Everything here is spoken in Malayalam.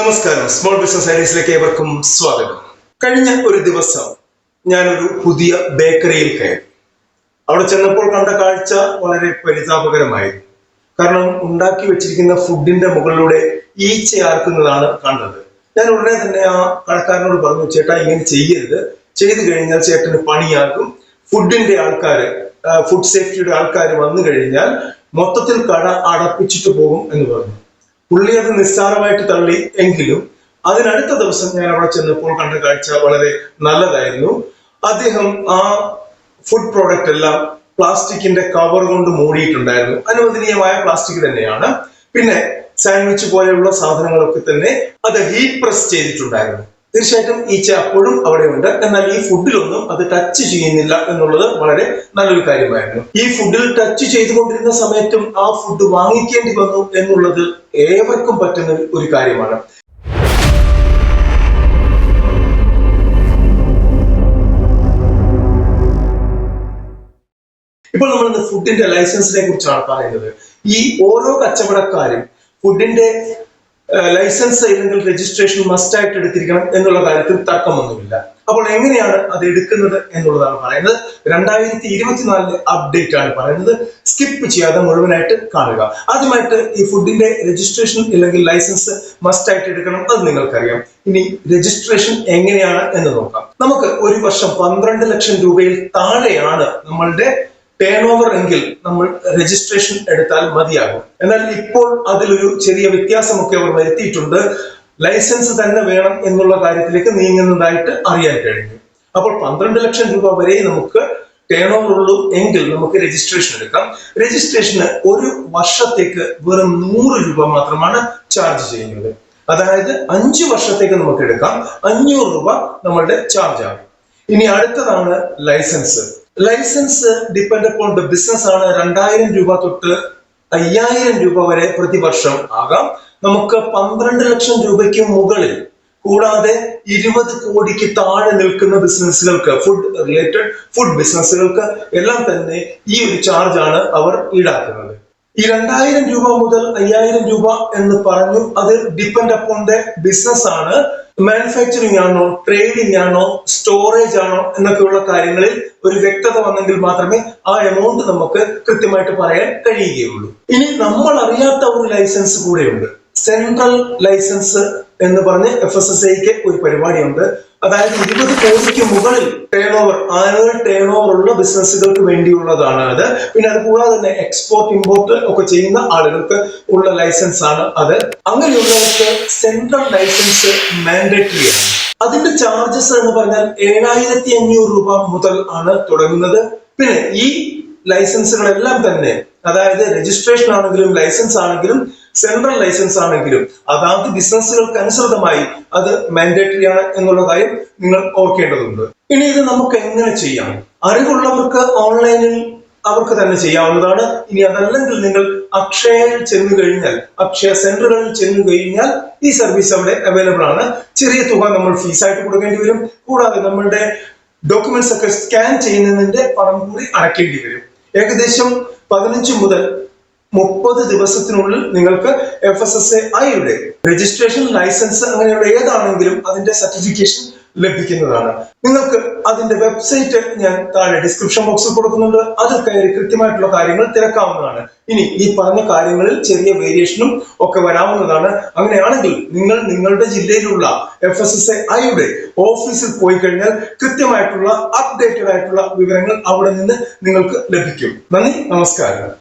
നമസ്കാരം. സ്മോൾ ബിസിനസ് ഐഡിയസിലേക്ക് ഏവർക്കും സ്വാഗതം. കഴിഞ്ഞ ഒരു ദിവസം ഞാനൊരു പുതിയ ബേക്കറിയിൽ കയറി. അവിടെ ചെന്നപ്പോൾ കണ്ട കാഴ്ച വളരെ പരിതാപകരമായിരുന്നു. കാരണം ഉണ്ടാക്കി വെച്ചിരിക്കുന്ന ഫുഡിന്റെ മുകളിലൂടെ ഈച്ച ആർക്കുന്നതാണ് കണ്ടത്. ഞാൻ ഉടനെ തന്നെ ആ കടക്കാരനോട് പറഞ്ഞു, ചേട്ടാ ഇങ്ങനെ ചെയ്യരുത്, ചെയ്തു കഴിഞ്ഞാൽ ചേട്ടന് പണിയാകും. ഫുഡിന്റെ ആൾക്കാര്, ഫുഡ് സേഫ്റ്റിയുടെ ആൾക്കാർ വന്നു കഴിഞ്ഞാൽ മൊത്തത്തിൽ കട അടപ്പിച്ചിട്ട് പോകും എന്ന് പറഞ്ഞു. പുള്ളി അത് നിസ്സാരമായിട്ട് തള്ളി. എങ്കിലും അതിനടുത്ത ദിവസം ഞാൻ അവിടെ ചെന്നപ്പോൾ കണ്ട കാഴ്ച വളരെ നല്ലതായിരുന്നു. അദ്ദേഹം ആ ഫുഡ് പ്രോഡക്റ്റ് എല്ലാം പ്ലാസ്റ്റിക്കിന്റെ കവർ കൊണ്ട് മൂടിയിട്ടുണ്ടായിരുന്നു. അനുവദനീയമായ പ്ലാസ്റ്റിക് തന്നെയാണ്. പിന്നെ സാൻഡ്വിച്ച് പോലെയുള്ള സാധനങ്ങളൊക്കെ തന്നെ അത് ഹീറ്റ് പ്രസ് ചെയ്തിട്ടുണ്ടായിരുന്നു. തീർച്ചയായിട്ടും ഈച്ച അപ്പോഴും അവിടെ ഉണ്ട്. എന്നാൽ ഈ ഫുഡിലൊന്നും അത് ടച്ച് ചെയ്യുന്നില്ല എന്നുള്ളത് വളരെ നല്ലൊരു കാര്യമായിരുന്നു. ഈ ഫുഡിൽ ടച്ച് ചെയ്തുകൊണ്ടിരുന്ന സമയത്തും ആ ഫുഡ് വാങ്ങിക്കേണ്ടി വന്നു എന്നുള്ളത് ഏവർക്കും പറ്റുന്ന ഒരു കാര്യമാണ്. ഇപ്പോൾ നമ്മൾ ഇന്ന് ഫുഡിന്റെ ലൈസൻസിനെ കുറിച്ചാണ് പറയുന്നത്. ഈ ഓരോ കച്ചവടക്കാരും ഫുഡിന്റെ ലൈസൻസ് അല്ലെങ്കിൽ രജിസ്ട്രേഷൻ മസ്റ്റ് ആയിട്ട് എടുത്തിരിക്കണം എന്നുള്ള കാര്യത്തിൽ തർക്കമൊന്നുമില്ല. അപ്പോൾ എങ്ങനെയാണ് അത് എടുക്കുന്നത് എന്നുള്ളതാണ് പറയുന്നത്. 2024 അപ്ഡേറ്റ് ആണ് പറയുന്നത്. സ്കിപ്പ് ചെയ്യാതെ മുഴുവനായിട്ട് കാണുക. ആദ്യമായിട്ട് ഈ ഫുഡിന്റെ രജിസ്ട്രേഷൻ അല്ലെങ്കിൽ ലൈസൻസ് മസ്റ്റ് ആയിട്ട് എടുക്കണം, അത് നിങ്ങൾക്കറിയാം. ഇനി രജിസ്ട്രേഷൻ എങ്ങനെയാണ് എന്ന് നോക്കാം. നമുക്ക് ഒരു വർഷം 12 ലക്ഷം രൂപയിൽ താഴെയാണ് നമ്മളുടെ ടേൺ ഓവർ എങ്കിൽ നമ്മൾ രജിസ്ട്രേഷൻ എടുത്താൽ മതിയാകും. എന്നാൽ ഇപ്പോൾ അതിലൊരു ചെറിയ വ്യത്യാസമൊക്കെ അവർ വരുത്തിയിട്ടുണ്ട്. ലൈസൻസ് തന്നെ വേണം എന്നുള്ള കാര്യത്തിലേക്ക് നീങ്ങുന്നതായിട്ട് അറിയാൻ കഴിഞ്ഞു. അപ്പോൾ 12 ലക്ഷം രൂപ വരെ നമുക്ക് ടേൺ ഓവർ ഉള്ളൂ എങ്കിൽ നമുക്ക് രജിസ്ട്രേഷൻ എടുക്കാം. രജിസ്ട്രേഷന് ഒരു വർഷത്തേക്ക് വെറും 100 രൂപ മാത്രമാണ് ചാർജ് ചെയ്യുന്നത്. അതായത് 5 വർഷത്തേക്ക് നമുക്ക് എടുക്കാം. 500 രൂപ നമ്മളുടെ ചാർജ് ആണ്. ഇനി അടുത്തതാണ് licence. Licence depend upon the business ആണ്. 2000 രൂപ തൊട്ട് 5000 രൂപ വരെ പ്രതിവർഷം ആകാം. നമുക്ക് 12 ലക്ഷം രൂപയ്ക്ക് മുകളിൽ, കൂടാതെ 20 കോടിക്ക് താഴെ നിൽക്കുന്ന ബിസിനസ്സുകൾക്ക്, ഫുഡ് റിലേറ്റഡ് ഫുഡ് ബിസിനസ്സുകൾക്ക് എല്ലാം തന്നെ ഈ ഒരു ചാർജ് ആണ് അവർ ഈടാക്കുന്നത്. ഈ 2000 രൂപ മുതൽ 5000 രൂപ എന്ന് പറഞ്ഞു, അത് ഡിപ്പെൻഡ് അപ്പോൺ ദ ബിസിനസ് ആണ്. മാനുഫാക്ചറിങ് ആണോ, ട്രേഡിംഗ് ആണോ, സ്റ്റോറേജ് ആണോ എന്നൊക്കെയുള്ള കാര്യങ്ങളിൽ ഒരു വ്യക്തത വന്നെങ്കിൽ മാത്രമേ ആ എമൗണ്ട് നമുക്ക് കൃത്യമായിട്ട് പറയാൻ കഴിയുകയുള്ളൂ. ഇനി നമ്മൾ അറിയാത്ത ഒരു ലൈസൻസ് കൂടെയുണ്ട്. സെൻട്രൽ ലൈസൻസ് എന്ന് പറഞ്ഞ് FSSAIക്ക് ഒരു പരിപാടിയുണ്ട്. അതായത് 20 കോടിക്ക് മുകളിൽ ആനുവൽ ടേൺ ഓവർ ഉള്ള ബിസിനസ്സുകൾക്ക് വേണ്ടിയുള്ളതാണ് അത്. പിന്നെ അത് കൂടാതെ തന്നെ എക്സ്പോർട്ട് ഇമ്പോർട്ട് ഒക്കെ ചെയ്യുന്ന ആളുകൾക്ക് ഉള്ള ലൈസൻസ് ആണ് അത്. അങ്ങനെയുള്ളവർക്ക് സെൻട്രൽ ലൈസൻസ് മാൻഡേറ്ററി ആണ്. അതിന്റെ ചാർജസ് എന്ന് പറഞ്ഞാൽ 7500 രൂപ മുതൽ ആണ് തുടങ്ങുന്നത്. പിന്നെ ഈ ലൈസൻസുകളെല്ലാം തന്നെ, അതായത് രജിസ്ട്രേഷൻ ആണെങ്കിലും ലൈസൻസ് ആണെങ്കിലും സെൻട്രൽ ലൈസൻസ് ആണെങ്കിലും അതാത് ബിസിനസ്സുകൾക്ക് അനുസൃതമായി അത് മാൻഡേറ്ററി ആണ് എന്നുള്ള കാര്യം നിങ്ങൾ ഓർക്കേണ്ടതുണ്ട്. ഇനി ഇത് നമുക്ക് എങ്ങനെ ചെയ്യാം? അറിവുള്ളവർക്ക് ഓൺലൈനിൽ അവർക്ക് തന്നെ ചെയ്യാവുന്നതാണ്. ഇനി അതല്ലെങ്കിൽ നിങ്ങൾ അക്ഷയയിൽ ചെന്നു കഴിഞ്ഞാൽ, അക്ഷയ സെന്ററുകളിൽ ചെന്നു കഴിഞ്ഞാൽ ഈ സർവീസ് അവിടെ അവൈലബിൾ ആണ്. ചെറിയ തുക നമ്മൾ ഫീസായിട്ട് കൊടുക്കേണ്ടി വരും. കൂടാതെ നമ്മളുടെ ഡോക്യുമെന്റ്സ് ഒക്കെ സ്കാൻ ചെയ്യുന്നതിന്റെ പണം കൂടി അടയ്ക്കേണ്ടി വരും. ഏകദേശം 15 മുതൽ 30 ദിവസത്തിനുള്ളിൽ നിങ്ങൾക്ക് FSSAIയുടെ രജിസ്ട്രേഷൻ, ലൈസൻസ് അങ്ങനെയുള്ള ഏതാണെങ്കിലും അതിന്റെ സർട്ടിഫിക്കേഷൻ ലഭിക്കുന്നതാണ്. നിങ്ങൾക്ക് അതിന്റെ വെബ്സൈറ്റ് ഞാൻ താഴെ ഡിസ്ക്രിപ്ഷൻ ബോക്സിൽ കൊടുക്കുന്നുണ്ട്. അതിൽ കയറി കൃത്യമായിട്ടുള്ള കാര്യങ്ങൾ തിരക്കാവുന്നതാണ്. ഇനി ഈ പറഞ്ഞ കാര്യങ്ങളിൽ ചെറിയ വേരിയേഷനും ഒക്കെ വരാവുന്നതാണ്. അങ്ങനെയാണെങ്കിൽ നിങ്ങൾ നിങ്ങളുടെ ജില്ലയിലുള്ള FSSAIയുടെ ഓഫീസിൽ പോയി കഴിഞ്ഞാൽ കൃത്യമായിട്ടുള്ള അപ്ഡേറ്റഡ് ആയിട്ടുള്ള വിവരങ്ങൾ അവിടെ നിന്ന് നിങ്ങൾക്ക് ലഭിക്കും. നന്ദി, നമസ്കാരം.